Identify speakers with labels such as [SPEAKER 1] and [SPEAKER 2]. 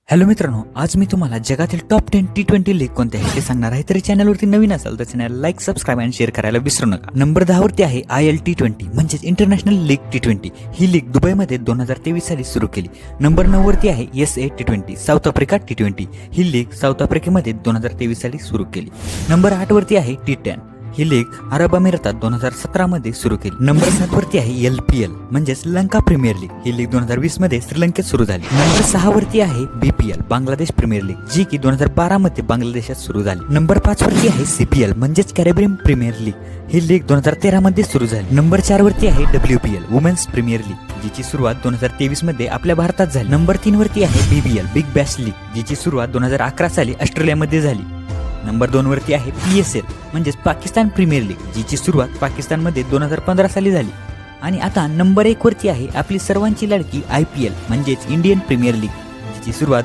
[SPEAKER 1] Hello मित्रांनो, आज मी तुम्हाला जगातील टॉप 10 T20 लीग कोणते आहे ते सांगणार आहे. तरी चॅनलवरती नवीन असाल तर चॅनल लाईक, सबस्क्राईब आणि शेअर करायला विसरू नका. नंबर 10 वरती आहे IL T20 म्हणजेच इंटरनॅशनल लीग T20. ही लीग दुबईमध्ये 2023 साली सुरू केली. नंबर 9 वरती आहे SA T20 south Africa T20. ही लीग साऊथ आफ्रिकेमध्ये 2023 साली सुरू केली. नंबर 8 वरती आहे T10. ही लीग अरब अमिरातात 2017 मध्ये सुरू केली. नंबर 7 वरती आहे LPL म्हणजेच लंका प्रीमियर लीग. ही लीग 2020 मध्ये श्रीलंकेत सुरू झाली. नंबर 6 वरती आहे BPL बांगलादेश प्रीमियर लीग, जी की 2012 मध्ये बांगलादेशात सुरू झाली. नंबर 5 वरती आहे CPL म्हणजेच कॅरेबियन प्रीमियर लीग. ही लीग 2013 मध्ये सुरू झाली. नंबर 4 वरती आहे WPL वुमेन्स प्रीमियर लीग, जिची सुरुवात 2023 मध्ये आपल्या भारतात झाली. नंबर 3 वरती आहे BBL बिग बॅश लीग, जिची सुरुवात 2011 साली ऑस्ट्रेलियामध्ये झाली. नंबर 2 वरती आहे PSL म्हणजेच पाकिस्तान प्रीमियर लीग, जिची सुरुवात पाकिस्तानमध्ये 2015 साली झाली. आणि आता नंबर 1 वरती आहे आपली सर्वांची लाडकी IPL म्हणजेच इंडियन प्रीमियर लीग, जिची सुरुवात